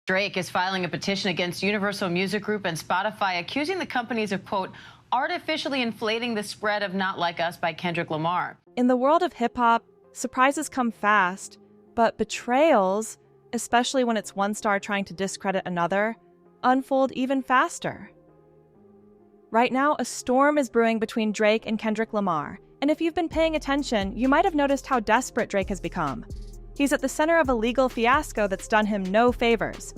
Drake is filing a petition against Universal Music Group and Spotify, accusing the companies of, quote, artificially inflating the spread of Not Like Us by Kendrick Lamar. In the world of hip-hop, surprises come fast, but betrayals, especially when it's one star trying to discredit another, unfold even faster. Right now, a storm is brewing between Drake and Kendrick Lamar, and if you've been paying attention, you might have noticed how desperate Drake has become. He's at the center of a legal fiasco that's done him no favors.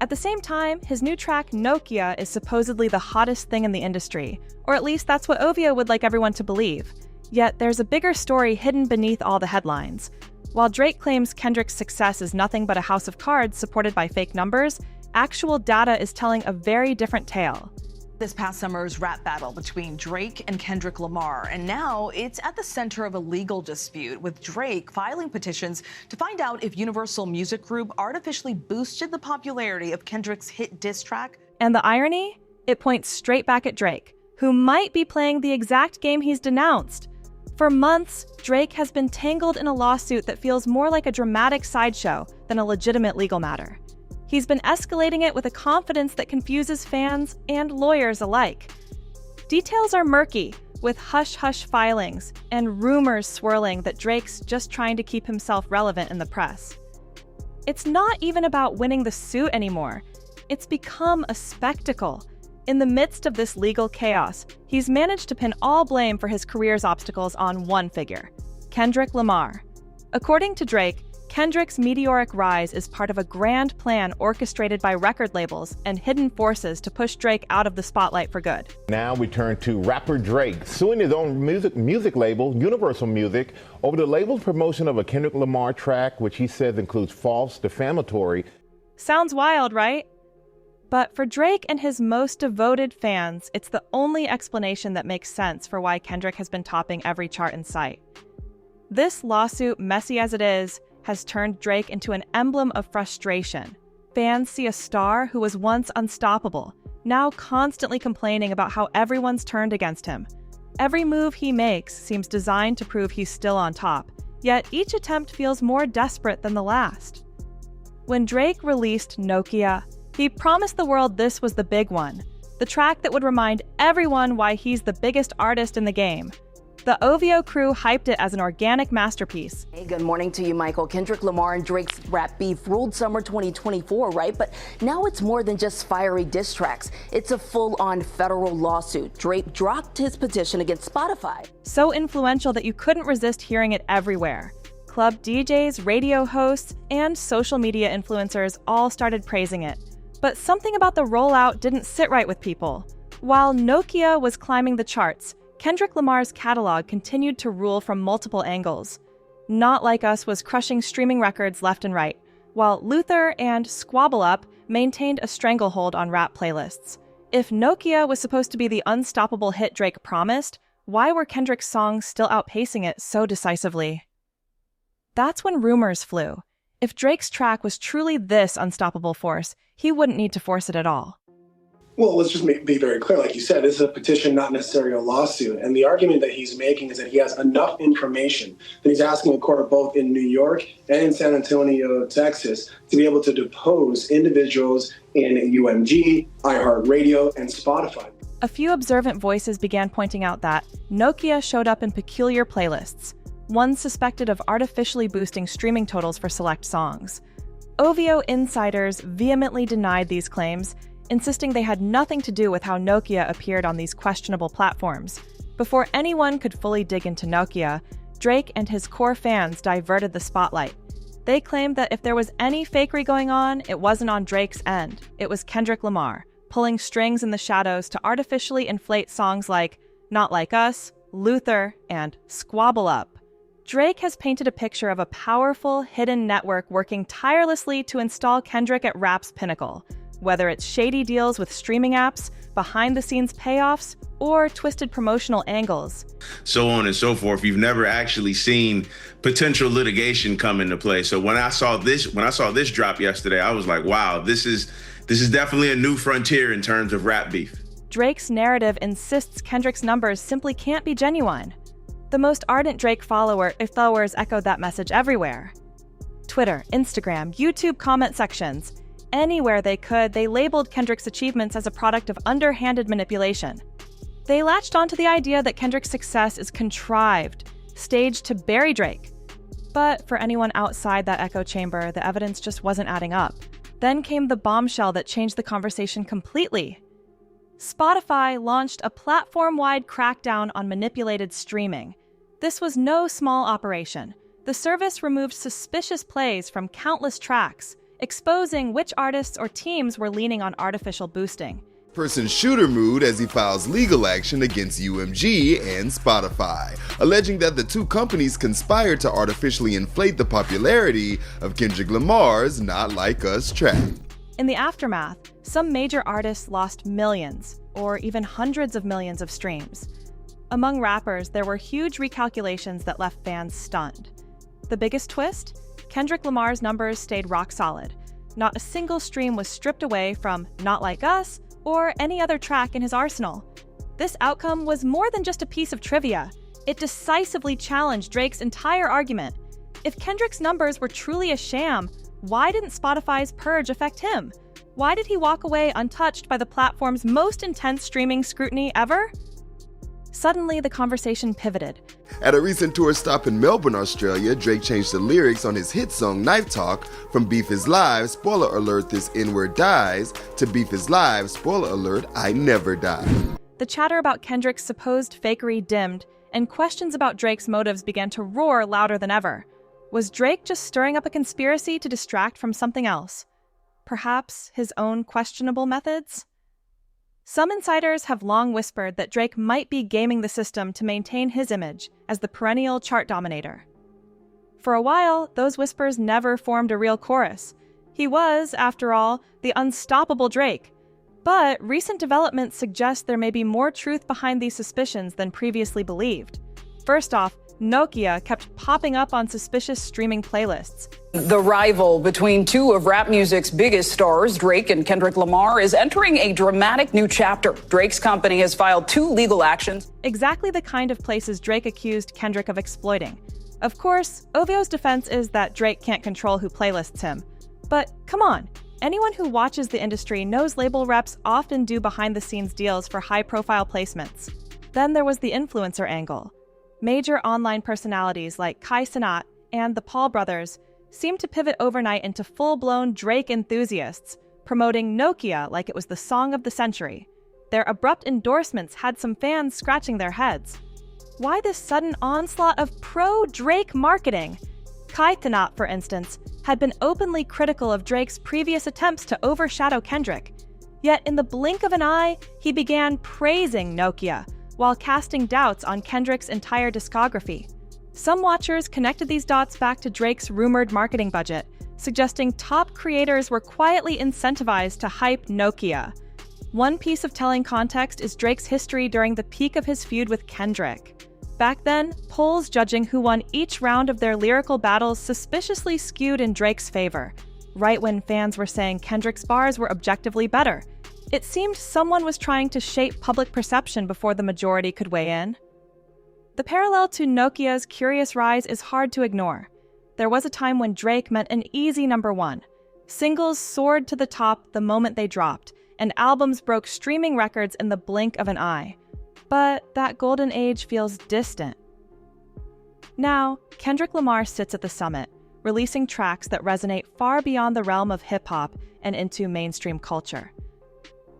At the same time, his new track, Nokia, is supposedly the hottest thing in the industry, or at least that's what OVO would like everyone to believe. Yet there's a bigger story hidden beneath all the headlines. While Drake claims Kendrick's success is nothing but a house of cards supported by fake numbers, actual data is telling a very different tale. This past summer's rap battle between Drake and Kendrick Lamar, and now it's at the center of a legal dispute, with Drake filing petitions to find out if Universal Music Group artificially boosted the popularity of Kendrick's hit diss track. And the irony? It points straight back at Drake, who might be playing the exact game he's denounced. For months, Drake has been tangled in a lawsuit that feels more like a dramatic sideshow than a legitimate legal matter. He's been escalating it with a confidence that confuses fans and lawyers alike. Details are murky, with hush-hush filings and rumors swirling that Drake's just trying to keep himself relevant in the press. It's not even about winning the suit anymore. It's become a spectacle. In the midst of this legal chaos, he's managed to pin all blame for his career's obstacles on one figure: Kendrick Lamar. According to Drake, Kendrick's meteoric rise is part of a grand plan orchestrated by record labels and hidden forces to push Drake out of the spotlight for good. Now we turn to rapper Drake, suing his own music label, Universal Music, over the label's promotion of a Kendrick Lamar track, which he says includes false, defamatory. Sounds wild, right? But for Drake and his most devoted fans, it's the only explanation that makes sense for why Kendrick has been topping every chart in sight. This lawsuit, messy as it is, has turned Drake into an emblem of frustration. Fans see a star who was once unstoppable, now constantly complaining about how everyone's turned against him. Every move he makes seems designed to prove he's still on top, yet each attempt feels more desperate than the last. When Drake released Nokia, he promised the world this was the big one, the track that would remind everyone why he's the biggest artist in the game. The OVO crew hyped it as an organic masterpiece. Hey, good morning to you, Michael. Kendrick Lamar and Drake's rap beef ruled summer 2024, right? But now it's more than just fiery diss tracks. It's a full-on federal lawsuit. Drake dropped his petition against Spotify. So influential that you couldn't resist hearing it everywhere. Club DJs, radio hosts, and social media influencers all started praising it. But something about the rollout didn't sit right with people. While Nokia was climbing the charts, Kendrick Lamar's catalog continued to rule from multiple angles. Not Like Us was crushing streaming records left and right, while Luther and Squabble Up maintained a stranglehold on rap playlists. If Nokia was supposed to be the unstoppable hit Drake promised, why were Kendrick's songs still outpacing it so decisively? That's when rumors flew. If Drake's track was truly this unstoppable force, he wouldn't need to force it at all. Well, let's just be very clear. Like you said, this is a petition, not necessarily a lawsuit. And the argument that he's making is that he has enough information that he's asking a court both in New York and in San Antonio, Texas, to be able to depose individuals in UMG, iHeartRadio, and Spotify. A few observant voices began pointing out that Nokia showed up in peculiar playlists, one suspected of artificially boosting streaming totals for select songs. OVO insiders vehemently denied these claims, insisting they had nothing to do with how Nokia appeared on these questionable platforms. Before anyone could fully dig into Nokia, Drake and his core fans diverted the spotlight. They claimed that if there was any fakery going on, it wasn't on Drake's end. It was Kendrick Lamar, pulling strings in the shadows to artificially inflate songs like Not Like Us, Luther, and Squabble Up. Drake has painted a picture of a powerful, hidden network working tirelessly to install Kendrick at rap's pinnacle. Whether it's shady deals with streaming apps, behind-the-scenes payoffs, or twisted promotional angles. So on and so forth. You've never actually seen potential litigation come into play. So when I saw this drop yesterday, I was like, wow, this is definitely a new frontier in terms of rap beef. Drake's narrative insists Kendrick's numbers simply can't be genuine. The most ardent Drake followers echoed that message everywhere. Twitter, Instagram, YouTube comment sections. anywhere they could, they labeled Kendrick's achievements as a product of underhanded manipulation. They latched onto the idea that Kendrick's success is contrived, staged to bury Drake. But for anyone outside that echo chamber, the evidence just wasn't adding up. Then came the bombshell that changed the conversation completely. Spotify launched a platform-wide crackdown on manipulated streaming. This was no small operation. The service removed suspicious plays from countless tracks, exposing which artists or teams were leaning on artificial boosting. Person shooter mood as he files legal action against UMG and Spotify, alleging that the two companies conspired to artificially inflate the popularity of Kendrick Lamar's Not Like Us track. In the aftermath, some major artists lost millions, or even hundreds of millions of streams. Among rappers, there were huge recalculations that left fans stunned. The biggest twist? Kendrick Lamar's numbers stayed rock solid. Not a single stream was stripped away from Not Like Us or any other track in his arsenal. This outcome was more than just a piece of trivia. It decisively challenged Drake's entire argument. If Kendrick's numbers were truly a sham, why didn't Spotify's purge affect him? Why did he walk away untouched by the platform's most intense streaming scrutiny ever? Suddenly, the conversation pivoted. At a recent tour stop in Melbourne, Australia, Drake changed the lyrics on his hit song Knife Talk from Beef is Live, spoiler alert, this N-word dies, to Beef is Live, spoiler alert, I never die. The chatter about Kendrick's supposed fakery dimmed, and questions about Drake's motives began to roar louder than ever. Was Drake just stirring up a conspiracy to distract from something else? Perhaps his own questionable methods? Some insiders have long whispered that Drake might be gaming the system to maintain his image as the perennial chart dominator. For a while, those whispers never formed a real chorus. He was, after all, the unstoppable Drake. But recent developments suggest there may be more truth behind these suspicions than previously believed. First off, Nokia kept popping up on suspicious streaming playlists. The rival between two of rap music's biggest stars, Drake and Kendrick Lamar, is entering a dramatic new chapter. Drake's company has filed 2 legal actions. Exactly the kind of places Drake accused Kendrick of exploiting. Of course, OVO's defense is that Drake can't control who playlists him. But come on, anyone who watches the industry knows label reps often do behind-the-scenes deals for high-profile placements. Then there was the influencer angle. Major online personalities like Kai Cenat and the Paul brothers seemed to pivot overnight into full-blown Drake enthusiasts, promoting Nokia like it was the song of the century. Their abrupt endorsements had some fans scratching their heads. Why this sudden onslaught of pro-Drake marketing? Kai Cenat, for instance, had been openly critical of Drake's previous attempts to overshadow Kendrick. Yet in the blink of an eye, he began praising Nokia, while casting doubts on Kendrick's entire discography. Some watchers connected these dots back to Drake's rumored marketing budget, suggesting top creators were quietly incentivized to hype Nokia. One piece of telling context is Drake's history during the peak of his feud with Kendrick. Back then, polls judging who won each round of their lyrical battles suspiciously skewed in Drake's favor, right when fans were saying Kendrick's bars were objectively better. It seemed someone was trying to shape public perception before the majority could weigh in. The parallel to Nokia's curious rise is hard to ignore. There was a time when Drake meant an easy #1. Singles soared to the top the moment they dropped, and albums broke streaming records in the blink of an eye. But that golden age feels distant. Now, Kendrick Lamar sits at the summit, releasing tracks that resonate far beyond the realm of hip-hop and into mainstream culture.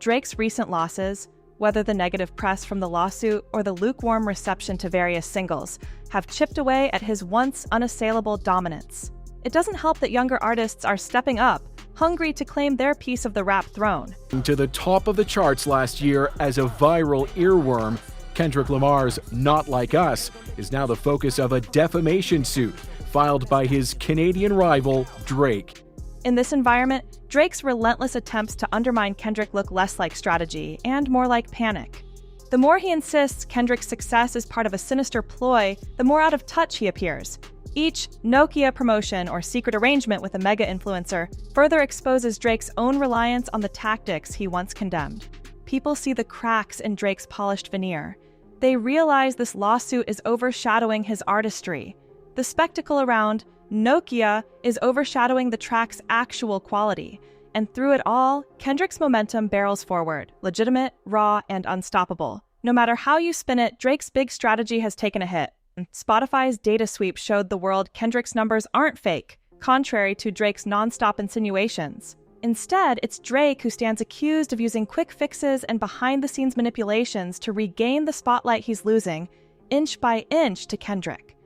Drake's recent losses, whether the negative press from the lawsuit or the lukewarm reception to various singles, have chipped away at his once unassailable dominance. It doesn't help that younger artists are stepping up, hungry to claim their piece of the rap throne. To the top of the charts last year as a viral earworm, Kendrick Lamar's Not Like Us is now the focus of a defamation suit filed by his Canadian rival, Drake. In this environment, Drake's relentless attempts to undermine Kendrick look less like strategy and more like panic. The more he insists Kendrick's success is part of a sinister ploy, the more out of touch he appears. Each Nokia promotion or secret arrangement with a mega influencer further exposes Drake's own reliance on the tactics he once condemned. People see the cracks in Drake's polished veneer. They realize this lawsuit is overshadowing his artistry. The spectacle around Nokia is overshadowing the track's actual quality. And through it all, Kendrick's momentum barrels forward, legitimate, raw, and unstoppable. No matter how you spin it, Drake's big strategy has taken a hit. Spotify's data sweep showed the world Kendrick's numbers aren't fake, contrary to Drake's nonstop insinuations. Instead, it's Drake who stands accused of using quick fixes and behind-the-scenes manipulations to regain the spotlight he's losing, inch by inch, to Kendrick.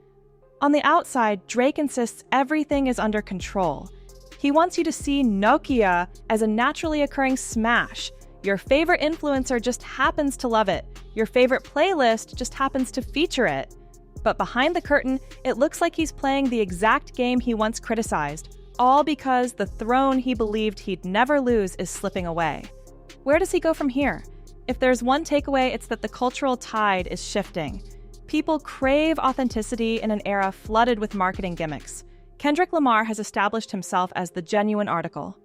On the outside, Drake insists everything is under control. He wants you to see Nokia as a naturally occurring smash. Your favorite influencer just happens to love it. Your favorite playlist just happens to feature it. But behind the curtain, it looks like he's playing the exact game he once criticized, all because the throne he believed he'd never lose is slipping away. Where does he go from here? If there's one takeaway, it's that the cultural tide is shifting. People crave authenticity in an era flooded with marketing gimmicks. Kendrick Lamar has established himself as the genuine article,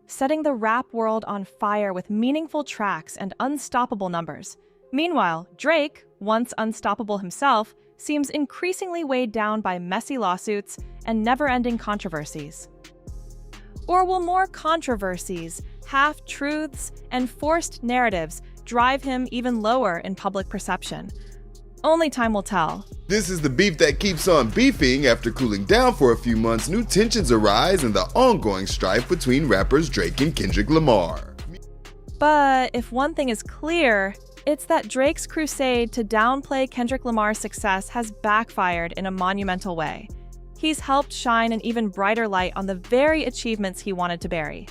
setting the rap world on fire with meaningful tracks and unstoppable numbers. Meanwhile, Drake, once unstoppable himself, seems increasingly weighed down by messy lawsuits and never-ending controversies. Or will more controversies, half-truths, and forced narratives drive him even lower in public perception? Only time will tell. This is the beef that keeps on beefing. After cooling down for a few months, new tensions arise in the ongoing strife between rappers Drake and Kendrick Lamar. But if one thing is clear, it's that Drake's crusade to downplay Kendrick Lamar's success has backfired in a monumental way. He's helped shine an even brighter light on the very achievements he wanted to bury.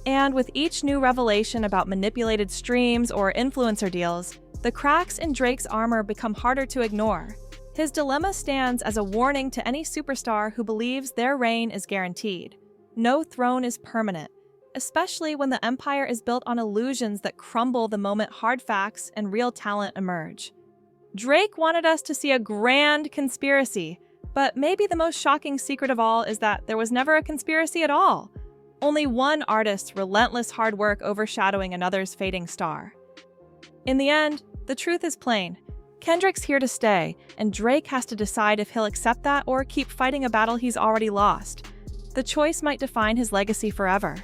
And with each new revelation about manipulated streams or influencer deals, the cracks in Drake's armor become harder to ignore. His dilemma stands as a warning to any superstar who believes their reign is guaranteed. No throne is permanent, especially when the empire is built on illusions that crumble the moment hard facts and real talent emerge. Drake wanted us to see a grand conspiracy, but maybe the most shocking secret of all is that there was never a conspiracy at all. Only one artist's relentless hard work overshadowing another's fading star. In the end, the truth is plain. Kendrick's here to stay, and Drake has to decide if he'll accept that or keep fighting a battle he's already lost. The choice might define his legacy forever.